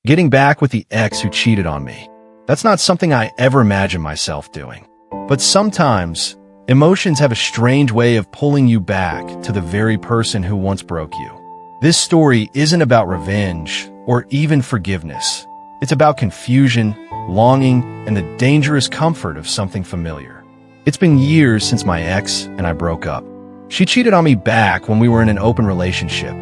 Getting back with the ex who cheated on me. That's not something I ever imagined myself doing. But sometimes, emotions have a strange way of pulling you back to the very person who once broke you. This story isn't about revenge or even forgiveness. It's about confusion, longing, and the dangerous comfort of something familiar. It's been years since my ex and I broke up. She cheated on me back when we were in an open relationship.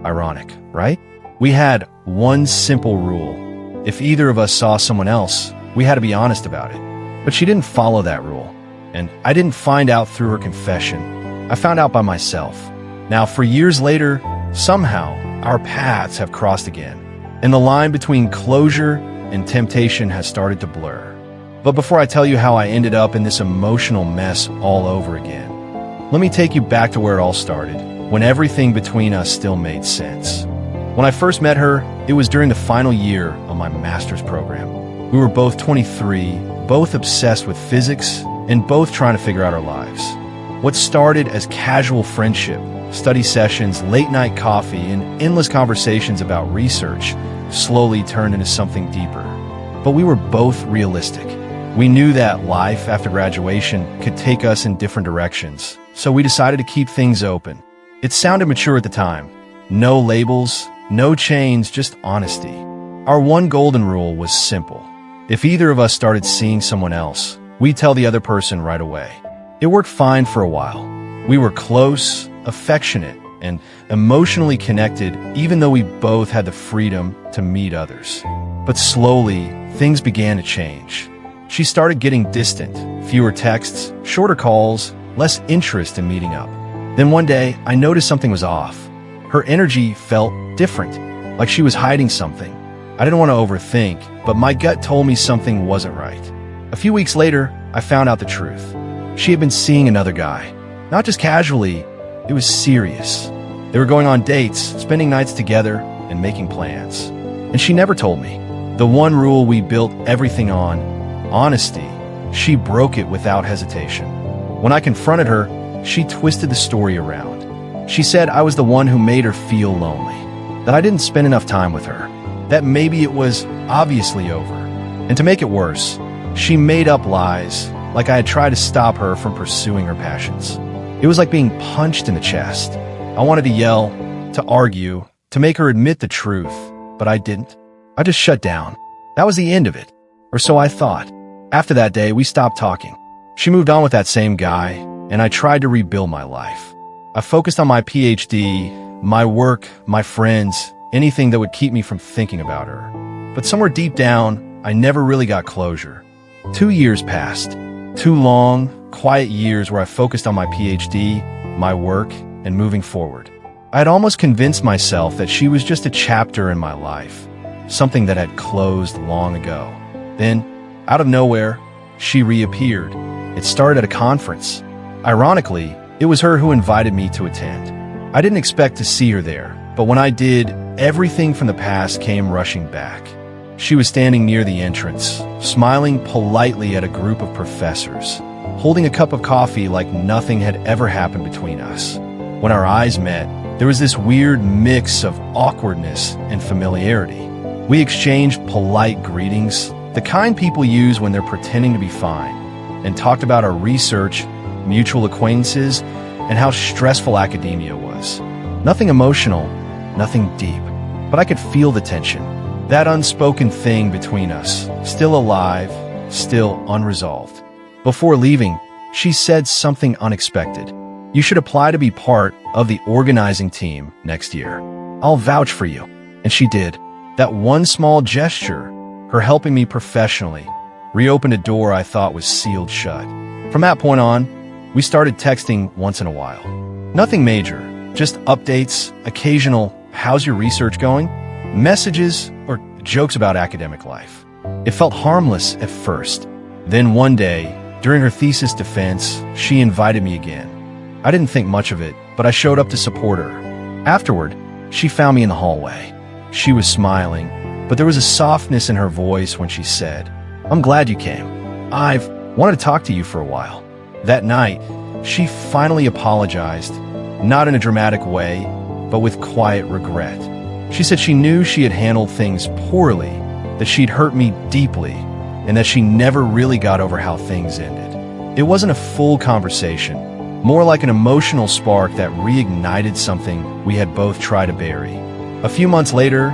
Ironic, right? We had one simple rule. If either of us saw someone else, we had to be honest about it. But she didn't follow that rule. And I didn't find out through her confession. I found out by myself. Now, for years later, somehow, our paths have crossed again. And the line between closure and temptation has started to blur. But before I tell you how I ended up in this emotional mess all over again, let me take you back to where it all started, when everything between us still made sense. When I first met her, it was during the final year of my master's program. We were both 23, both obsessed with physics, and both trying to figure out our lives. What started as casual friendship, study sessions, late-night coffee, and endless conversations about research slowly turned into something deeper. But we were both realistic. We knew that life after graduation could take us in different directions, so we decided to keep things open. It sounded mature at the time. No labels, no chains, just honesty. Our one golden rule was simple. If either of us started seeing someone else, we'd tell the other person right away. It worked fine for a while. We were close, affectionate, and emotionally connected, even though we both had the freedom to meet others. But slowly, things began to change. She started getting distant, fewer texts, shorter calls, less interest in meeting up. Then one day, I noticed something was off. Her energy felt different, like she was hiding something. I didn't want to overthink, but my gut told me something wasn't right. A few weeks later, I found out the truth. She had been seeing another guy. Not just casually, it was serious. They were going on dates, spending nights together, and making plans. And she never told me. The one rule we built everything on, honesty, she broke it without hesitation. When I confronted her, she twisted the story around. She said I was the one who made her feel lonely, that I didn't spend enough time with her, that maybe it was obviously over. And to make it worse, she made up lies, like I had tried to stop her from pursuing her passions. It was like being punched in the chest. I wanted to yell, to argue, to make her admit the truth, but I didn't. I just shut down. That was the end of it, or so I thought. After that day, we stopped talking. She moved on with that same guy, and I tried to rebuild my life. I focused on my PhD, my work, my friends, anything that would keep me from thinking about her. But somewhere deep down, I never really got closure. 2 years passed. 2 long, quiet years where I focused on my PhD, my work, and moving forward. I had almost convinced myself that she was just a chapter in my life, something that had closed long ago. Then, out of nowhere, she reappeared. It started at a conference. Ironically, it was her who invited me to attend. I didn't expect to see her there, but when I did, everything from the past came rushing back. She was standing near the entrance, smiling politely at a group of professors, holding a cup of coffee like nothing had ever happened between us. When our eyes met, there was this weird mix of awkwardness and familiarity. We exchanged polite greetings, the kind people use when they're pretending to be fine, and talked about our research, mutual acquaintances, and how stressful academia was. Nothing emotional, nothing deep, but I could feel the tension. That unspoken thing between us, still alive, still unresolved. Before leaving, she said something unexpected. You should apply to be part of the organizing team next year. I'll vouch for you. And she did. That one small gesture, her helping me professionally, reopened a door I thought was sealed shut. From that point on, we started texting once in a while. Nothing major, just updates, occasional, how's your research going? Messages or jokes about academic life. It felt harmless at first. Then one day, during her thesis defense, she invited me again. I didn't think much of it, but I showed up to support her. Afterward, she found me in the hallway. She was smiling, but there was a softness in her voice when she said, "I'm glad you came. I've wanted to talk to you for a while." That night, she finally apologized, not in a dramatic way, but with quiet regret. She said she knew she had handled things poorly, that she'd hurt me deeply, and that she never really got over how things ended. It wasn't a full conversation, more like an emotional spark that reignited something we had both tried to bury. A few months later,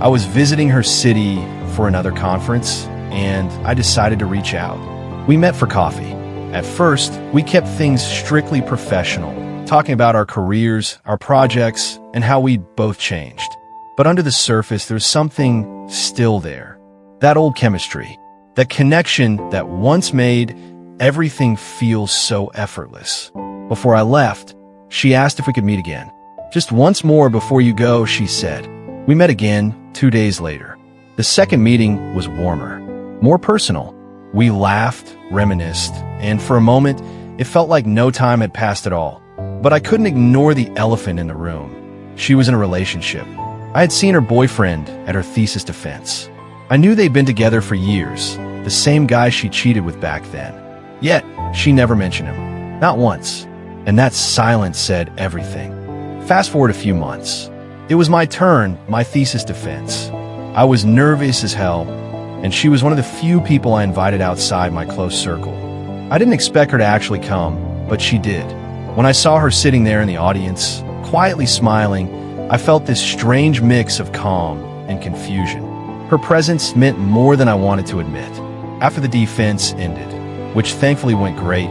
I was visiting her city for another conference, and I decided to reach out. We met for coffee. At first, we kept things strictly professional, talking about our careers, our projects, and how we'd both changed. But under the surface, there was something still there. That old chemistry, that connection that once made everything feel so effortless. Before I left, she asked if we could meet again. Just once more before you go, she said. We met again 2 days later. The second meeting was warmer, more personal. We laughed, reminisced, and for a moment, it felt like no time had passed at all. But I couldn't ignore the elephant in the room. She was in a relationship. I had seen her boyfriend at her thesis defense. I knew they'd been together for years, the same guy she cheated with back then. Yet, she never mentioned him. Not once. And that silence said everything. Fast forward a few months. It was my turn, my thesis defense. I was nervous as hell, and she was one of the few people I invited outside my close circle. I didn't expect her to actually come, but she did. When I saw her sitting there in the audience, quietly smiling, I felt this strange mix of calm and confusion. Her presence meant more than I wanted to admit. After the defense ended, which thankfully went great,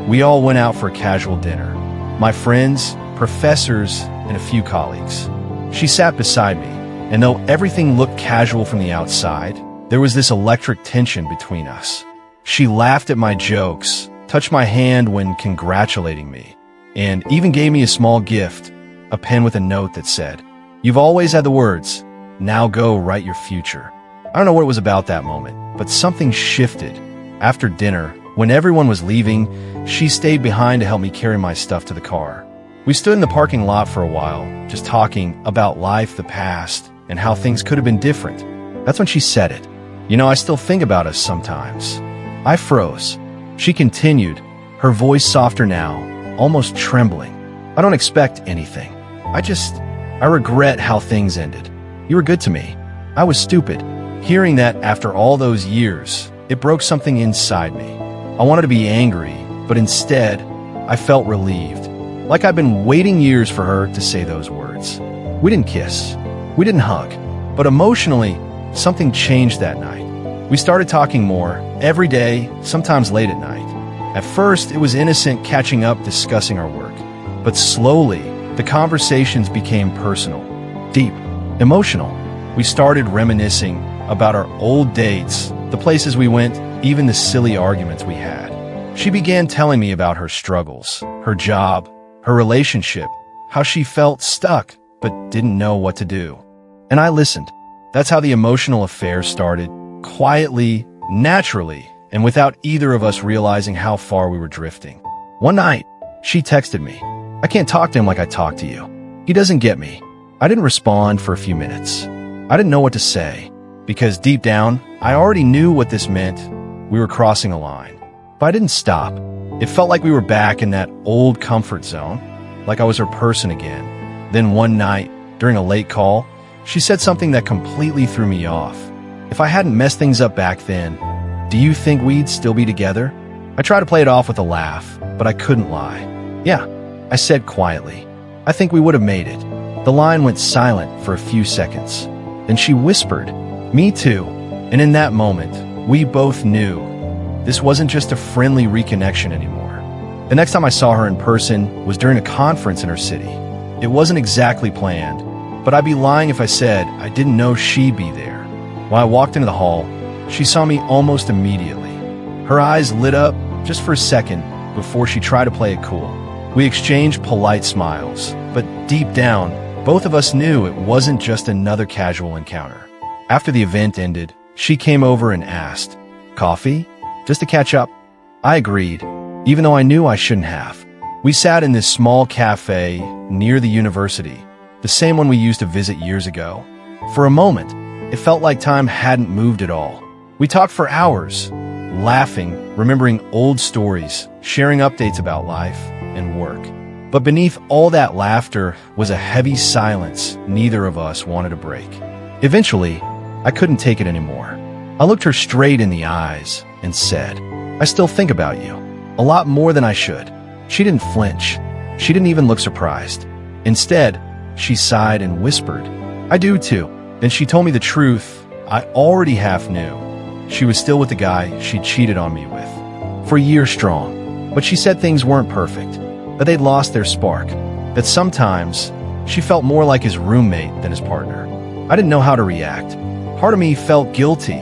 we all went out for a casual dinner. My friends, professors, and a few colleagues. She sat beside me, and though everything looked casual from the outside, there was this electric tension between us. She laughed at my jokes, touched my hand when congratulating me, and even gave me a small gift, a pen with a note that said, "You've always had the words, now go write your future." I don't know what it was about that moment, but something shifted. After dinner, when everyone was leaving, she stayed behind to help me carry my stuff to the car. We stood in the parking lot for a while, just talking about life, the past, and how things could have been different. That's when she said it. "You know, I still think about us sometimes." I froze. She continued, her voice softer now, almost trembling. "I don't expect anything. I regret how things ended. You were good to me. I was stupid." Hearing that after all those years, it broke something inside me. I wanted to be angry, but instead, I felt relieved. Like I'd been waiting years for her to say those words. We didn't kiss. We didn't hug. But emotionally, something changed that night. We started talking more, every day, sometimes late at night. At first, it was innocent catching up, discussing our work. But slowly, the conversations became personal, deep, emotional. We started reminiscing about our old dates, the places we went, even the silly arguments we had. She began telling me about her struggles, her job, her relationship, how she felt stuck but didn't know what to do. And I listened. That's how the emotional affair started, quietly, naturally, and without either of us realizing how far we were drifting. One night, she texted me, "I can't talk to him like I talk to you. He doesn't get me." I didn't respond for a few minutes. I didn't know what to say, because deep down, I already knew what this meant. We were crossing a line. But I didn't stop. It felt like we were back in that old comfort zone, like I was her person again. Then one night, during a late call, she said something that completely threw me off. If I hadn't messed things up back then, do you think we'd still be together? I tried to play it off with a laugh, but I couldn't lie. "Yeah," I said quietly. "I think we would have made it." The line went silent for a few seconds. Then she whispered, "Me too." And in that moment, we both knew this wasn't just a friendly reconnection anymore. The next time I saw her in person was during a conference in her city. It wasn't exactly planned, but I'd be lying if I said I didn't know she'd be there. When I walked into the hall, she saw me almost immediately. Her eyes lit up just for a second before she tried to play it cool. We exchanged polite smiles, but deep down, both of us knew it wasn't just another casual encounter. After the event ended, she came over and asked, "Coffee? Just to catch up?" I agreed, even though I knew I shouldn't have. We sat in this small cafe near the university, the same one we used to visit years ago. For a moment, it felt like time hadn't moved at all. We talked for hours, laughing, remembering old stories, sharing updates about life and work. But beneath all that laughter was a heavy silence neither of us wanted to break. Eventually, I couldn't take it anymore. I looked her straight in the eyes and said, "I still think about you. A lot more than I should." She didn't flinch. She didn't even look surprised. Instead, she sighed and whispered, "I do too." Then she told me the truth I already half knew. She was still with the guy she cheated on me with, for a year strong. But she said things weren't perfect, that they'd lost their spark, that sometimes she felt more like his roommate than his partner. I didn't know how to react. Part of me felt guilty.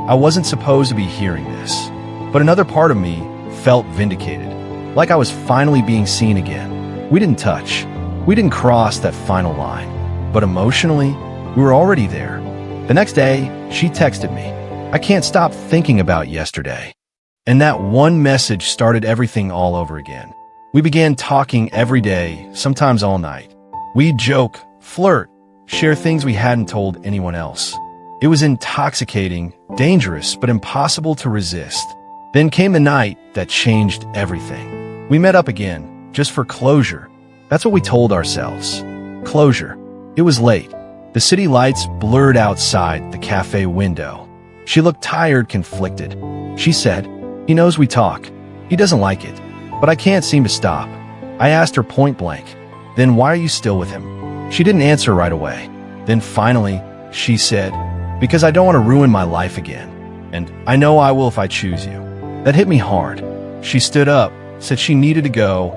I wasn't supposed to be hearing this. But another part of me felt vindicated, like I was finally being seen again. We didn't touch. We didn't cross that final line. But emotionally, we were already there. The next day, she texted me, "I can't stop thinking about yesterday." And that one message started everything all over again. We began talking every day, sometimes all night. We'd joke, flirt, share things we hadn't told anyone else. It was intoxicating, dangerous, but impossible to resist. Then came the night that changed everything. We met up again, just for closure. That's what we told ourselves. Closure. It was late. The city lights blurred outside the cafe window. She looked tired, conflicted. She said, "He knows we talk. He doesn't like it. But I can't seem to stop." I asked her point blank, "Then why are you still with him?" She didn't answer right away. Then finally, she said, "Because I don't want to ruin my life again. And I know I will if I choose you." That hit me hard. She stood up, said she needed to go,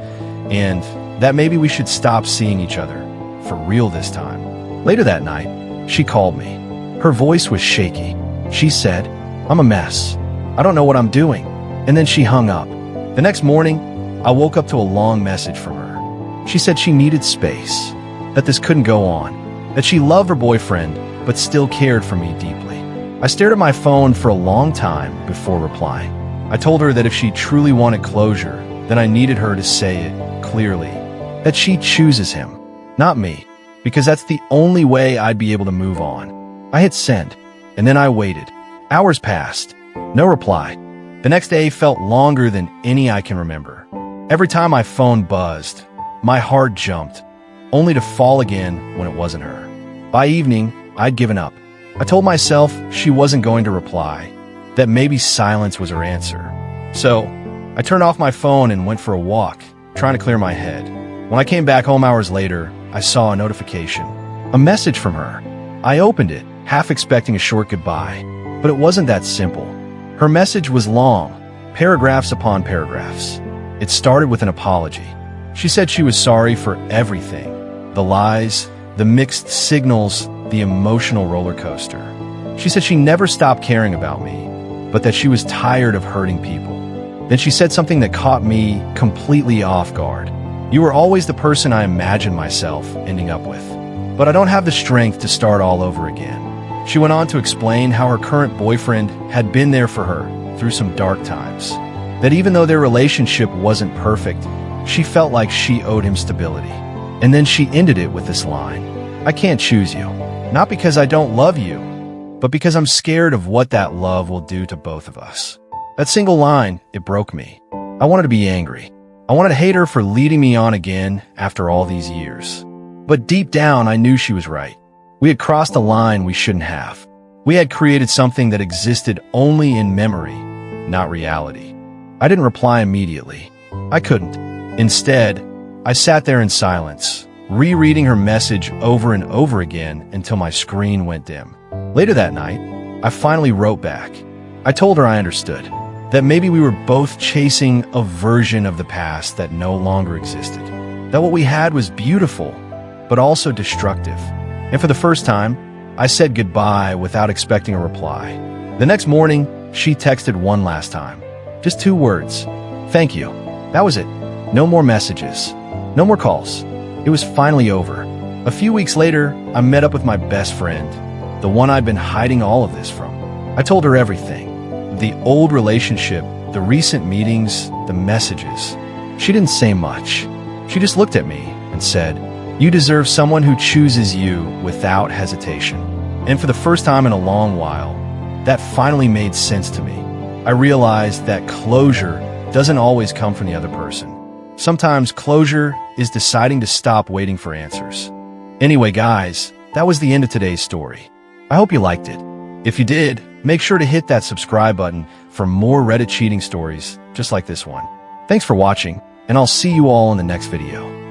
and that maybe we should stop seeing each other, for real this time. Later that night, she called me. Her voice was shaky. She said, "I'm a mess. I don't know what I'm doing." And then she hung up. The next morning, I woke up to a long message from her. She said she needed space, that this couldn't go on, that she loved her boyfriend, but still cared for me deeply. I stared at my phone for a long time before replying. I told her that if she truly wanted closure, then I needed her to say it clearly, that she chooses him, not me, because that's the only way I'd be able to move on. I hit send, and then I waited. Hours passed. No reply. The next day felt longer than any I can remember. Every time my phone buzzed, my heart jumped, only to fall again when it wasn't her. By evening, I'd given up. I told myself she wasn't going to reply, that maybe silence was her answer. So, I turned off my phone and went for a walk, trying to clear my head. When I came back home hours later, I saw a notification. A message from her. I opened it, half expecting a short goodbye. But it wasn't that simple. Her message was long, paragraphs upon paragraphs. It started with an apology. She said she was sorry for everything. The lies, the mixed signals, the emotional roller coaster. She said she never stopped caring about me, but that she was tired of hurting people. Then she said something that caught me completely off guard. "You were always the person I imagined myself ending up with, but I don't have the strength to start all over again." She went on to explain how her current boyfriend had been there for her through some dark times, that even though their relationship wasn't perfect, she felt like she owed him stability. And then she ended it with this line, "I can't choose you, not because I don't love you, but because I'm scared of what that love will do to both of us." That single line, it broke me. I wanted to be angry. I wanted to hate her for leading me on again after all these years. But deep down, I knew she was right. We had crossed a line we shouldn't have. We had created something that existed only in memory, not reality. I didn't reply immediately. I couldn't. Instead, I sat there in silence, rereading her message over and over again until my screen went dim. Later that night, I finally wrote back. I told her I understood, that maybe we were both chasing a version of the past that no longer existed, that what we had was beautiful, but also destructive. And for the first time, I said goodbye without expecting a reply. The next morning, she texted one last time. Just 2 words. "Thank you." That was it. No more messages. No more calls. It was finally over. A few weeks later, I met up with my best friend, the one I'd been hiding all of this from. I told her everything. The old relationship, the recent meetings, the messages. She didn't say much. She just looked at me and said, "You deserve someone who chooses you without hesitation." And for the first time in a long while, that finally made sense to me. I realized that closure doesn't always come from the other person. Sometimes closure is deciding to stop waiting for answers. Anyway, guys, that was the end of today's story. I hope you liked it. If you did, make sure to hit that subscribe button for more Reddit cheating stories just like this one. Thanks for watching, and I'll see you all in the next video.